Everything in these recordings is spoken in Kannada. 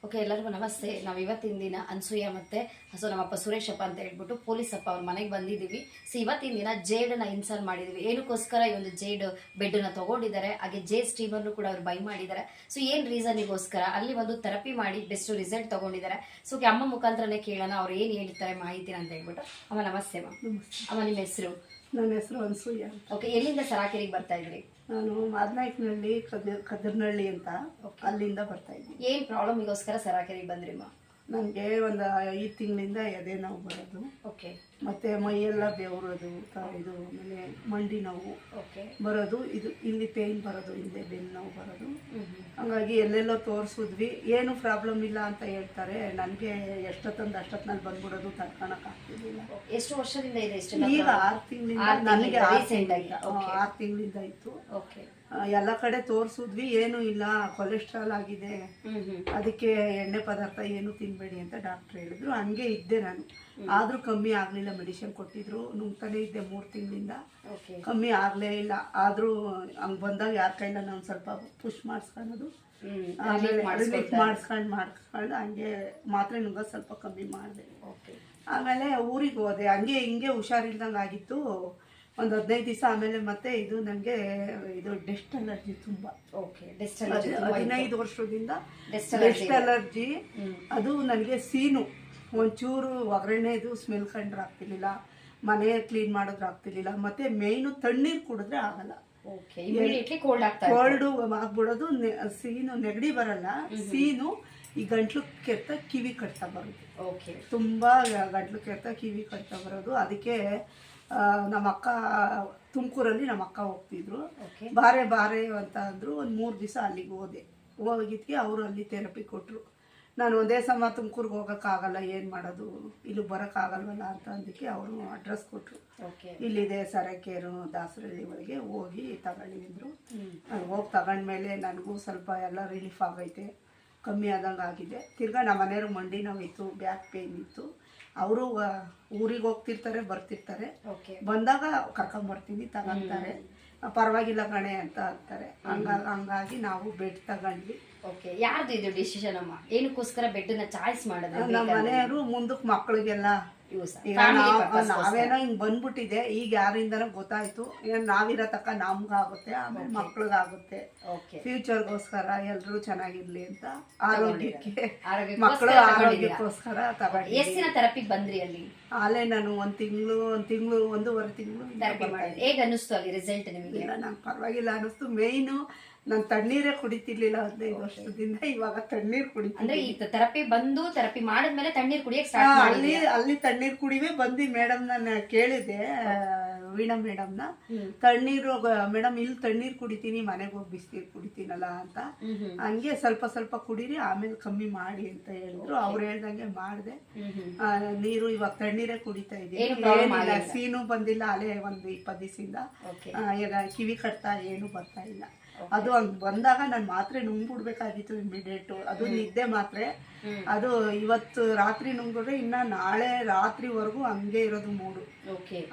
ಓಕೆ, ಎಲ್ಲರಿಗೂ ನಮಸ್ತೆ. ನಾವು ಇವತ್ತಿನ ದಿನ ಅನ್ಸೂಯ ಮತ್ತೆ ನಮ್ಮಪ್ಪ ಸುರೇಶಪ್ಪ ಅಂತ ಹೇಳ್ಬಿಟ್ಟು ಪೊಲೀಸ್ ಅಪ್ಪ ಅವ್ರ ಮನೆಗೆ ಬಂದಿದ್ದೀವಿ. ಇವತ್ತಿನ ದಿನ ಜೇಡನ್ನ ಇನ್ಸ್ಟಾಲ್ ಮಾಡಿದ್ದೀವಿ. ಏನಕ್ಕೋಸ್ಕರ ಈ ಒಂದು ಜೇಡ್ ಬೆಡ್ನ ತಗೊಂಡಿದ್ದಾರೆ, ಹಾಗೆ ಜೇಡ್ ಸ್ಟೀಮರ್ನು ಕೂಡ ಅವ್ರು ಬೈ ಮಾಡಿದ್ದಾರೆ. ಏನ್ ರೀಸನ್ಗೋಸ್ಕರ ಅಲ್ಲಿ ಒಂದು ಥೆರಪಿ ಮಾಡಿ ಬೆಸ್ಟ್ ರಿಸಲ್ಟ್ ತಗೊಂಡಿದ್ದಾರೆ. ಅಮ್ಮ ಮುಖಾಂತರನೇ ಕೇಳೋಣ ಅವ್ರು ಏನ್ ಹೇಳ್ತಾರೆ ಮಾಹಿತಿನ ಅಂತ ಹೇಳ್ಬಿಟ್ಟು. ಅಮ್ಮ ನಮಸ್ತೆ. ಅಮ್ಮ ನಿಮ್ಮ ಹೆಸರು? ನನ್ನ ಹೆಸರು ಅನ್ಸೂಯ. ಓಕೆ, ಎಲ್ಲಿಂದ ಸರಾಕೆರೆಗೆ ಬರ್ತಾ ಇದ್ರಿ? ನಾನು ಮಾದನಾಯಕನಹಳ್ಳಿ ಕದರ್ನಹಳ್ಳಿ ಅಂತ ಅಲ್ಲಿಂದ ಬರ್ತಾ ಇದ್ದೀನಿ. ಏನ್ ಪ್ರಾಬ್ಲಮ್ಗೋಸ್ಕರ ಸರಾಕೆರೆಗೆ ಬಂದ್ರಿಮ್ಮ? ನನಗೆ ಒಂದು 5 ತಿಂಗಳಿಂದ ಎದೆ ನೋವು ಬರೋದು, ಓಕೆ, ಮತ್ತೆ ಮೈಯೆಲ್ಲ ಬೆವರೋದು, ಇದು ಆಮೇಲೆ ಮಂಡಿ ನೋವು ಬರೋದು, ಇದು ಇಲ್ಲಿ ಪೇಯ್ನ್ ಬರೋದು, ಹಿಂದೆ ಬೆನ್ನು ನೋವು ಬರೋದು. ಹಂಗಾಗಿ ಎಲ್ಲೆಲ್ಲೋ ತೋರಿಸಿದ್ವಿ, ಏನು ಪ್ರಾಬ್ಲಮ್ ಇಲ್ಲ ಅಂತ ಹೇಳ್ತಾರೆ. ನನಗೆ ಅಷ್ಟೊತ್ತಿನಲ್ಲಿ ಬಂದ್ಬಿಡೋದು, ತಡ್ಕೊಳಕ್ ಆಗ್ತಿರ್ಲಿಲ್ಲ. ಎಷ್ಟು ವರ್ಷದಿಂದ ಇದೆ? ಈಗ 6 ತಿಂಗಳಿಂದ ನನಗೆ 6 ತಿಂಗಳಿಂದ ಇತ್ತು. ಎಲ್ಲ ಕಡೆ ತೋರಿಸಿದ್ವಿ, ಏನು ಇಲ್ಲ, ಕೊಲೆಸ್ಟ್ರಾಲ್ ಆಗಿದೆ, ಅದಕ್ಕೆ ಎಣ್ಣೆ ಪದಾರ್ಥ ಏನು ತಿನ್ಬೇಡಿ ಅಂತ ಡಾಕ್ಟರ್ ಹೇಳಿದ್ರು. ಹಂಗೆ ಇದ್ದೆ ನಾನು, ಆದ್ರೂ ಕಮ್ಮಿ ಆಗ್ಲಿಲ್ಲ. ಮೆಡಿಸಿನ್ ಕೊಟ್ಟಿದ್ರು, ನುಂಗ್ತಾನೆ ಇದ್ದೆ 3 ತಿಂಗಳಿಂದ, ಕಮ್ಮಿ ಆಗ್ಲೇ ಇಲ್ಲ. ಆದ್ರೂ ಹಂಗ್ ಬಂದಾಗ ಯಾರ ಕೈಲ ನಾನು ಸ್ವಲ್ಪ ಪುಷ್ ಮಾಡಿಸ್ಕೊಳ್ಳೋದು, ಮಾಡಿಸ್ಕೊಂಡು ಹಂಗೆ ಮಾತ್ರೆ ನುಂಗೋದು ಸ್ವಲ್ಪ ಕಮ್ಮಿ ಮಾಡಿದೆ. ಆಮೇಲೆ ಊರಿಗೆ ಹೋದೆ, ಹಂಗೆ ಹಿಂಗೆ ಹುಷಾರಿಲ್ದಂಗೆ ಆಗಿತ್ತು ಒಂದು 15 ದಿವಸ. ಆಮೇಲೆ ಮತ್ತೆ ಇದು ನನಗೆ ಇದು ಡೆಸ್ಟ್ ಅಲರ್ಜಿ ತುಂಬ. 15 ವರ್ಷದಿಂದ ಡೆಸ್ಟ್ ಅಲರ್ಜಿ. ಅದು ನನಗೆ ಸೀನು ಒಂಚೂರು ಒಗ್ಗರಣೆದು ಸ್ಮೆಲ್ ಕಂಡ್ರೆ ಆಗ್ತಿರ್ಲಿಲ್ಲ, ಮನೆ ಕ್ಲೀನ್ ಮಾಡಿದ್ರೆ ಆಗ್ತಿರ್ಲಿಲ್ಲ, ಮತ್ತೆ ಮೇಯ್ನು ತಣ್ಣೀರು ಕುಡಿದ್ರೆ ಆಗಲ್ಲ, ಕೋಲ್ಡು ಆಗ್ಬಿಡೋದು. ಸೀನು ನೆಗಡಿ ಬರಲ್ಲ, ಸೀನು ಈ ಗಂಟ್ಲು ಕೆತ್ತ ಕಿವಿ ಕಟ್ತಾ ಬರೋದು, ತುಂಬಾ ಗಂಟ್ಲು ಕೆತ್ತ ಕಿವಿ ಕಟ್ತಾ ಬರೋದು. ಅದಕ್ಕೆ ನಮ್ಮ ಅಕ್ಕ ತುಮಕೂರಲ್ಲಿ ನಮ್ಮ ಅಕ್ಕ ಹೋಗ್ತಿದ್ರು, ಬಾರೆ ಅಂತ ಅಂದ್ರು. ಒಂದು 3 ದಿವಸ ಅಲ್ಲಿಗೆ ಹೋಗಿದ್ಕೆ ಅವರು ಅಲ್ಲಿ ಥೆರಪಿ ಕೊಟ್ಟರು. ನಾನು ಒಂದೇ ಸಮ ತುಮಕೂರ್ಗೆ ಹೋಗೋಕ್ಕಾಗಲ್ಲ, ಏನು ಮಾಡೋದು, ಇಲ್ಲಿ ಬರೋಕ್ಕಾಗಲ್ವಲ್ಲ ಅಂತ ಅಂದಕ್ಕೆ ಅವರು ಅಡ್ರೆಸ್ ಕೊಟ್ಟರು. ಇಲ್ಲಿದೆ ಸರಕೇರು ದಾಸರಳ್ಳಿ ಒಳಗೆ, ಹೋಗಿ ತಗೊಳ್ಳಿ ಅಂದರು. ನಾನು ಹೋಗಿ ತಗೊಂಡ್ಮೇಲೆ ನನಗೂ ಸ್ವಲ್ಪ ಎಲ್ಲ ರಿಲೀಫ್ ಆಗೈತೆ, ಕಮ್ಮಿ ಆದಂಗೆ ಆಗಿದೆ. ತಿರ್ಗಾ ನಮ್ಮ ಮನೆಯವ್ರು ಮಂಡಿ ನೋವಿತ್ತು, ಬ್ಯಾಕ್ ಪೇಯ್ನ್ ಇತ್ತು. ಅವರು ಊರಿಗೆ ಹೋಗ್ತಿರ್ತಾರೆ, ಬರ್ತಿರ್ತಾರೆ, ಬಂದಾಗ ಕರ್ಕೊಂಬರ್ತೀನಿ, ತಗೊಂತಾರೆ, ಪರವಾಗಿಲ್ಲ ಕಣೆ ಅಂತ ಅಂತಾರೆ. ಹಂಗಾಗಿ ನಾವು ಬೆಡ್ ತಗೊಂಡ್ವಿ. ಯಾರ್ದು ಇದು ಡಿಸಿಷನ್ ಅಮ್ಮ? ಏನಕ್ಕೋಸ್ಕರ ಬೆಡ್ನ ಚಾಯ್ಸ್ ಮಾಡಿದ್ರೆ? ನಮ್ಮ ಮನೆಯವರು ಮುಂದಕ್ಕೆ ಮಕ್ಕಳಿಗೆಲ್ಲ ಈಗ ನಾವೇನೋ ಹಿಂಗ್ ಬಂದ್ಬಿಟ್ಟಿದೆ, ಈಗ ಯಾರಿಂದನೋ ಗೊತ್ತಾಯ್ತು, ನಾವಿರೋ ತಕ್ಕ ನಮ್ಗಾಗುತ್ತೆ, ಆಮೇಲೆ ಮಕ್ಳಿಗಾಗುತ್ತೆ, ಫ್ಯೂಚರ್ಗೋಸ್ಕರ ಎಲ್ರು ಚೆನ್ನಾಗಿರ್ಲಿ ಅಂತ, ಆರೋಗ್ಯಕ್ಕೆ, ಮಕ್ಕಳ ಆರೋಗ್ಯಕ್ಕೋಸ್ಕರ ತಗೊಂಡು. ಎಷ್ಟು ದಿನ ಥೆರಪಿಗೆ ಬಂದ್ರಿ ಅಲ್ಲಿ? ಅಲ್ಲೇ ನಾನು 1 ತಿಂಗಳು 1.5 ತಿಂಗಳು ಥೆರಪಿ ಮಾಡಿದ್ರಿ. ಹೇಗೆ ಅನ್ನಿಸ್ತು ಅಲ್ಲಿ ರಿಸಲ್ಟ್ ನಿಮಗೆ? ನಂಗೆ ಪರವಾಗಿಲ್ಲ ಅನ್ನಿಸ್ತು. ಮೇಯ್ನು ನಾನು ತಣ್ಣೀರೇ ಕುಡಿತಿರ್ಲಿಲ್ಲ 15 ವರ್ಷದಿಂದ, ಇವಾಗ ತಣ್ಣೀರು ಕುಡಿತೀನಿ. ಅಂದ್ರೆ ಈ ಥೆರಪಿ ಬಂದು ಥೆರಪಿ ಮಾಡಿದ್ಮೇಲೆ ತಣ್ಣೀರು ಕುಡಿಯಕ್ಕೆ ಸ್ಟಾರ್ಟ್ ಮಾಡಿ? ಅಲ್ಲಿ ತಣ್ಣೀರು ಕುಡಿವೇ ಬಂದು ಮೇಡಮ್ ನಾನು ಕೇಳಿದೆ, ವೀಣಾ ಮೇಡಮ್ನ, ತಣ್ಣೀರು ಮೇಡಮ್ ಇಲ್ಲಿ ತಣ್ಣೀರು ಕುಡಿತೀನಿ, ಮನೆಗೆ ಹೋಗಿ ಬಿಸಿನೀರು ಕುಡಿತೀನಲ್ಲ ಅಂತ. ಹಂಗೆ ಸ್ವಲ್ಪ ಕುಡೀರಿ, ಆಮೇಲೆ ಕಮ್ಮಿ ಮಾಡಿ ಅಂತ ಹೇಳಿದ್ರು. ಅವ್ರು ಹೇಳ್ದಂಗೆ ಮಾಡಿದೆ. ನೀರು ಇವಾಗ ತಣ್ಣೀರೇ ಕುಡಿತಾ ಇದ್ದೀನಿ, ಸೀನು ಬಂದಿಲ್ಲ. ಅಲ್ಲೇ ಒಂದು 20 ದಿವಸದಿಂದ ಈಗ ಕಿವಿ ಕಟ್ತಾ ಏನು ಬರ್ತಾ ಇಲ್ಲ. ಅದು ಹಂಗ್ ಬಂದಾಗ ನಾನು ಮಾತ್ರೆ ನುಂಗ್ಬಿಡ್ಬೇಕಾಗಿತ್ತು ಇಮಿಡಿಯೇಟ್. ಅದು ನಿದ್ದೆ ಮಾತ್ರೆ, ಅದು ಇವತ್ತು ರಾತ್ರಿ ನುಂಗ್ಬಿಟ್ರೆ ಇನ್ನ ನಾಳೆ ರಾತ್ರಿವರೆಗೂ ಹಂಗೆ ಇರೋದು ಮೂಡು,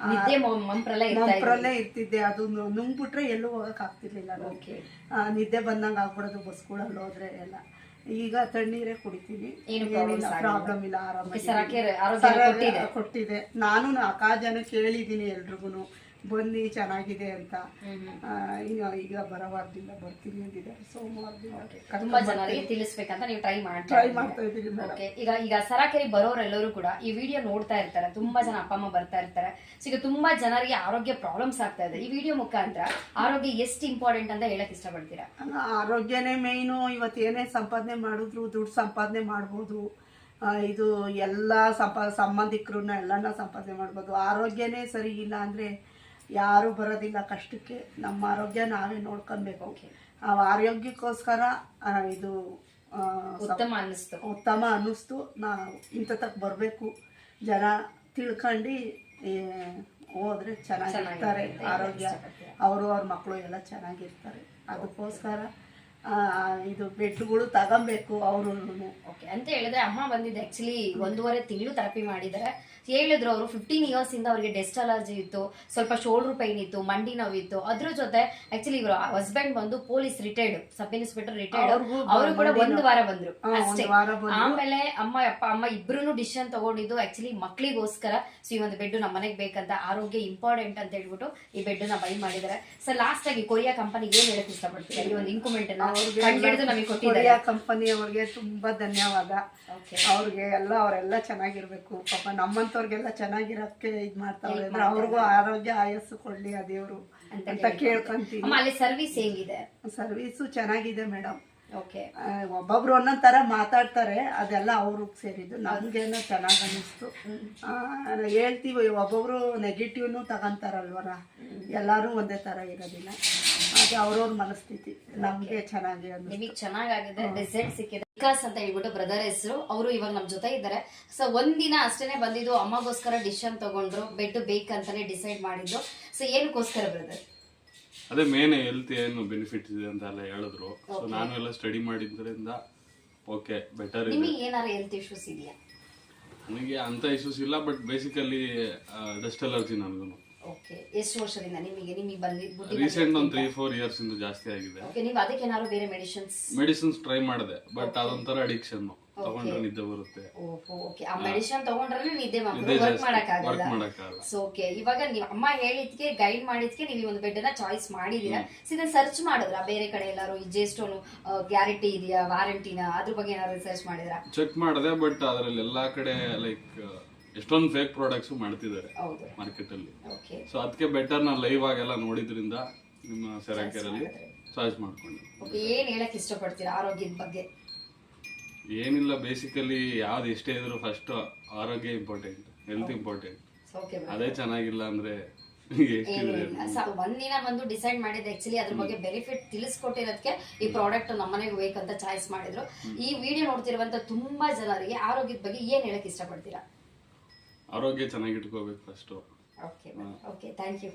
ಮಂಪ್ರಲ್ಲೇ ಇರ್ತಿದ್ದೆ. ಅದು ನುಂಗ್ಬಿಟ್ರೆ ಎಲ್ಲೂ ಹೋಗಕ್ ಆಗ್ತಿರ್ಲಿಲ್ಲ, ನಿದ್ದೆ ಬಂದಂಗ ಆಗ್ಬಿಡೋದು ಬಸ್ಗಳಲ್ಲಿ ಹೋದ್ರೆ ಎಲ್ಲ. ಈಗ ತಣ್ಣೀರೇ ಕುಡಿತೀನಿ, ಏನಿಲ್ಲ, ಪ್ರಾಬ್ಲಮ್ ಇಲ್ಲ, ಆರಾಮಾಗಿ ಕೊಟ್ಟಿದೆ. ನಾನು 4 ಜನ ಕೇಳಿದ್ದೀನಿ, ಎಲ್ರಿಗೂ ಬನ್ನಿ ಚೆನ್ನಾಗಿದೆ ಅಂತ. ಈಗ ಬರವಾರದಿಂದ ಬರ್ತೀನಿ ಅಂದಿದ್ದಾರೆ, ಸೋಮವಾರದಿಂದ. ತುಂಬಾ ಜನರಿಗೆ ತಿಳಿಸ್ಬೇಕಂತ ನೀವು ಟ್ರೈ ಮಾಡ್ತಾ ಇದ್ದೀನಿ. ಈಗ ಸರಾಕೆರೆ ಬರೋರೆಲ್ಲರೂ ಕೂಡ ಈ ವಿಡಿಯೋ ನೋಡ್ತಾ ಇರ್ತಾರೆ, ತುಂಬಾ ಜನ ಅಪ್ಪ ಅಮ್ಮ ಬರ್ತಾ ಇರ್ತಾರೆ. ಈಗ ತುಂಬಾ ಜನರಿಗೆ ಆರೋಗ್ಯ ಪ್ರಾಬ್ಲಮ್ಸ್ ಆಗ್ತಾ ಇದೆ. ಈ ವಿಡಿಯೋ ಮುಖಾಂತರ ಆರೋಗ್ಯ ಎಷ್ಟು ಇಂಪಾರ್ಟೆಂಟ್ ಅಂತ ಹೇಳಕ್ ಇಷ್ಟಪಡ್ತೀರಾ? ಆರೋಗ್ಯನೇ ಮೇಯ್ನು. ಇವತ್ತು ಏನೇ ಸಂಪಾದನೆ ಮಾಡಿದ್ರು ದುಡ್ಡು ಸಂಪಾದನೆ ಮಾಡ್ಬೋದು, ಇದು ಎಲ್ಲ ಸಂಬಂಧಿಕರನ್ನ ಎಲ್ಲನ ಸಂಪಾದನೆ ಮಾಡ್ಬೋದು. ಆರೋಗ್ಯನೇ ಸರಿ ಇಲ್ಲ ಅಂದ್ರೆ ಯಾರು ಬರೋದಿಲ್ಲ ಕಷ್ಟಕ್ಕೆ. ನಮ್ಮ ಆರೋಗ್ಯ ನಾವೇ ನೋಡ್ಕೊಬೇಕು. ಆ ಆರೋಗ್ಯಕ್ಕೋಸ್ಕರ ಇದು ಉತ್ತಮ ಅನ್ನಿಸ್ತು. ನಾವು ಇಂಥತಕ್ಕೆ ಬರಬೇಕು, ಜನ ತಿಳ್ಕೊಂಡು ಹೋದ್ರೆ ಚೆನ್ನಾಗಿರ್ತಾರೆ, ಆರೋಗ್ಯ ಅವರು ಅವ್ರ ಮಕ್ಕಳು ಎಲ್ಲ ಚೆನ್ನಾಗಿರ್ತಾರೆ. ಅದಕ್ಕೋಸ್ಕರ ಇದು ಬೆಡ್ಗಳು ತಗೊಬೇಕು ಅವರು. ಓಕೆ ಅಂತ ಹೇಳಿದ್ರೆ ಅಮ್ಮ ಬಂದಿದ್ದು ಆಕ್ಚುಲಿ 1.5 ತಿಂಗಳು ಥೆರಪಿ ಮಾಡಿದ್ದಾರೆ. ಹೇಳಿದ್ರು ಅವರು 15 ಇಯರ್ಸ್ ಇಂದ ಅವ್ರಿಗೆ ಡೆಸ್ಟ್ ಅಲರ್ಜಿ ಇತ್ತು, ಸ್ವಲ್ಪ ಶೋಲ್ಡರ್ ಪೈನ್ ಇತ್ತು, ಮಂಡಿ ನೋವಿತ್ತು. ಅದ್ರ ಜೊತೆ ಆಕ್ಚುಲಿ ಇವರು ಹಸ್ಬೆಂಡ್ ಬಂದು police retired, sub inspector retired. ಅವರು ಕೂಡ 1 ವಾರ ಬಂದ್ರು ಅಷ್ಟೇ. ಆಮೇಲೆ ಅಮ್ಮ ಇಬ್ರು ಡಿಸಿಷನ್ ತಗೊಂಡಿದ್ದು ಆಕ್ಚುಲಿ ಮಕ್ಳಿಗೋಸ್ಕರ. ಸೊ ಈ ಒಂದು ಬೆಡ್ ನಮ್ಮ ಮನೆಗೆ ಬೇಕಂತ, ಆರೋಗ್ಯ ಇಂಪಾರ್ಟೆಂಟ್ ಅಂತ ಹೇಳ್ಬಿಟ್ಟು ಈ ಬೆಡ್ ನ ಬೈ ಮಾಡಿದ್ದಾರೆ. ಸೊ ಲಾಸ್ಟ್ ಆಗಿ ಕೊರಿಯಾ ಕಂಪನಿಗೆ ಏನ್ ಹೇಳಕ್ ಇಷ್ಟಪಡ್ತೀವಿ? ಈ ಒಂದು ಇಂಕ್ಯುಮೆಂಟ್ ನಮಗೆ ಕೊಟ್ಟಿದ್ದಾರೆ. ಕೊರಿಯಾ ಕಂಪನಿ ಅವ್ರಿಗೆ ತುಂಬಾ ಧನ್ಯವಾದ. ಅವ್ರಿಗೆ ಅವರೆಲ್ಲ ಚೆನ್ನಾಗಿರ್ಬೇಕು ಪಾಪ. ನಮ್ಮಂತವ್ರಿಗೆಲ್ಲ ಚೆನ್ನಾಗಿರಕ್ಕೆ ಇದ್ ಮಾಡ್ತಾರೆ ಅಂದ್ರೆ ಅವ್ರಿಗೂ ಆರೋಗ್ಯ ಆಯಸ್ಸು ಕೊಡ್ಲಿ ಆ ದೇವ್ರು ಅಂತ ಕೇಳ್ಕೊಂತೀವಿ. ಅಲ್ಲಿ ಸರ್ವಿಸ್ ಹೇಗಿದೆ? ಸರ್ವಿಸು ಚೆನ್ನಾಗಿದೆ ಮೇಡಮ್. ಓಕೆ, ಒಬ್ಬೊಬ್ರು ಒಂದೊಂದ್ ತರ ಮಾತಾಡ್ತಾರೆ, ಅದೆಲ್ಲ ಅವ್ರಿಗೆ ಸೇರಿದ್ದು. ನಮ್ಗೇನೋ ಚೆನ್ನಾಗ್ ಅನ್ನಿಸ್ತು. ಹೇಳ್ತೀವಿ, ಒಬ್ಬೊಬ್ರು ನೆಗೆಟಿವ್ನು ತಗೊಂತಾರಲ್ವರ, ಎಲ್ಲಾರು ಒಂದೇ ತರ ಇರೋದಿಲ್ಲ. ಅದು ಅವ್ರವ್ರ ಮನಸ್ಥಿತಿ. ನಮ್ಗೆ ಚೆನ್ನಾಗಿ ನಿಮಗೆ ಚೆನ್ನಾಗಿದೆ, ರಿಸಲ್ಟ್ ಸಿಕ್ಕಿದೆ. ವಿಕಾಸ್ ಅಂತ ಹೇಳ್ಬಿಟ್ಟು ಬ್ರದರ್ ಹೆಸರು. ಅವರು ಇವಾಗ ನಮ್ ಜೊತೆ ಇದ್ದಾರೆ. ಸೊ ಒಂದಿನ ಅಷ್ಟೇನೆ ಬಂದಿದ್ದು, ಅಮ್ಮಗೋಸ್ಕರ ಡಿಸಿಷನ್ ತಗೊಂಡ್ರು, ಬೆಡ್ ಬೇಕಂತಾನೆ ಡಿಸೈಡ್ ಮಾಡಿದ್ರು. ಸೊ ಏನಕ್ಕೋಸ್ಕರ ಬ್ರದರ್? ಅದೇ ಮೇನ್ ಹೆಲ್ತ್ ಏನು ಬೆನಿಫಿಟ್ ಇದೆ ಅಂತ ಎಲ್ಲ ಹೇಳಿದ್ರು. ಸೊ ನಾನು ಎಲ್ಲ ಸ್ಟಡಿ ಮಾಡಿದ್ರಿಂದ ಓಕೆ ಬೆಟರ್ ಇದೆ. ನಿಮಗೆ ಏನಾರ ಹೆಲ್ತ್ ಇಶ್ಯೂಸ್ ಇದೆಯಾ? ನನಗೆ ಅಂತ ಇಶ್ಯೂಸ್ ಇಲ್ಲ, ಬಟ್ ಬೇಸಿಕಲಿ ಡಸ್ಟ್ ಅಲರ್ಜಿ ನನಗೂ. ಓಕೆ, ಎಷ್ಟು ವರ್ಷದಿಂದ ನಿಮಗೆ ಬಂದಿದ್ದು? ರೀಸೆಂಟ್ ಒಂದು 3-4 ಇಯರ್ಸ್ ಇಂದ ಜಾಸ್ತಿ ಆಗಿದೆ. ಓಕೆ, ನೀವು ಅದಕ್ಕೆ ಏನಾದ್ರು ಬೇರೆ ಮೆಡಿಸಿನ್ಸ್ ಟ್ರೈ ಮಾಡಿದೆ, ಬಟ್ ಅದೊಂಥರ ಅಡಿಕ್ಷನ್. ತಗೊಂಡ್ರೆ ನಿದ್ದೆ ಬರುತ್ತೆ. ಓಕೆ, ಆ ಮೆಡಿಸಿನ್ ತಗೊಂಡ್ರೆ ನಿದ್ದೆ ವರ್ಕ್ ಮಾಡಕ್ಕಾಗಲ್ಲ. ಸೊ ಓಕೆ, ಇವಾಗ ನೀವು ಅಮ್ಮ ಹೇಳಿದ್ಕೆ, ಗೈಡ್ ಮಾಡಿದ್ಕೆ ನೀವು ಈ ಒಂದು ಬೆಡ್ ನ ಚಾಯ್ಸ್ ಮಾಡಿದೀರಾ. ಇದನ್ನ ಸರ್ಚ್ ಮಾಡಿದ್ರ ಬೇರೆ ಕಡೆ ಎಲ್ಲಾರು ಜೇಸ್ಟೋನು ಗ್ಯಾರಂಟಿ ಇದೆಯಾ, ವಾರಂಟಿನ, ಅದ್ರ ಬಗ್ಗೆ ಏನಾದ್ರು ರಿಸರ್ಚ್ ಮಾಡಿದ್ರಾ? ಚೆಕ್ ಮಾಡಿದೆ, ಬಟ್ ಅದರಲ್ಲಿ ಎಲ್ಲಾ ಕಡೆ ಲೈಕ್ ಎಷ್ಟೊಂದು ಫೇಕ್ ಪ್ರಾಡಕ್ಟ್ಸ್ ಮಾಡ್ತಿದ್ದಾರೆ ಮಾರ್ಕೆಟ್ ಅಲ್ಲಿ. ಸೊ ಅದಕ್ಕೆ ಬೆಟರ್ ನಾನು ಲೈವ್ ಆಗೆಲ್ಲ ನೋಡಿದ್ರಿಂದ ನಿಮ್ಮ ಸೆರಾಕೇರ್ ಅಲ್ಲಿ ಚಾಯ್ಸ್ ಮಾಡ್ಕೊಂಡೆ. ಏನ್ ಹೇಳಕ್ ಇಷ್ಟಪಡ್ತೀರಾ ಆರೋಗ್ಯದ ಬಗ್ಗೆ? ಏನಿಲ್ಲ, ಬೇಸಿಕಲಿ ಯಾವ್ದು ಎಷ್ಟೇ ಇದ್ರು ಫಸ್ಟ್ ಆರೋಗ್ಯ ಇಂಪಾರ್ಟೆಂಟ್, ಹೆಲ್ತ್ ಇಂಪಾರ್ಟೆಂಟ್. ಅದೇ ಚೆನ್ನಾಗಿಲ್ಲ ಅಂದ್ರೆ ಒಂದಿನ ಬಂದು ಡಿಸೈಡ್ ಮಾಡಿದ್ರೆ ಆಕ್ಚುಲಿ ಅದ್ರ ಬಗ್ಗೆ ಬೆನಿಫಿಟ್ ತಿಳಿಸ್ಕೊಟ್ಟಿರೋದಕ್ಕೆ ಈ ಪ್ರಾಡಕ್ಟ್ ನಮ್ಮನೆಗೆ ಬೇಕಂತ ಚಾಯ್ಸ್ ಮಾಡಿದ್ರು. ಈ ವಿಡಿಯೋ ನೋಡ್ತಿರುವಂತ ತುಂಬಾ ಜನರಿಗೆ ಆರೋಗ್ಯದ ಬಗ್ಗೆ ಏನ್ ಹೇಳಕ್ ಇಷ್ಟಪಡ್ತೀರಾ? ಆರೋಗ್ಯ ಚೆನ್ನಾಗಿಟ್ಕೋಬೇಕು ಫಸ್ಟ್. Okay, thank you.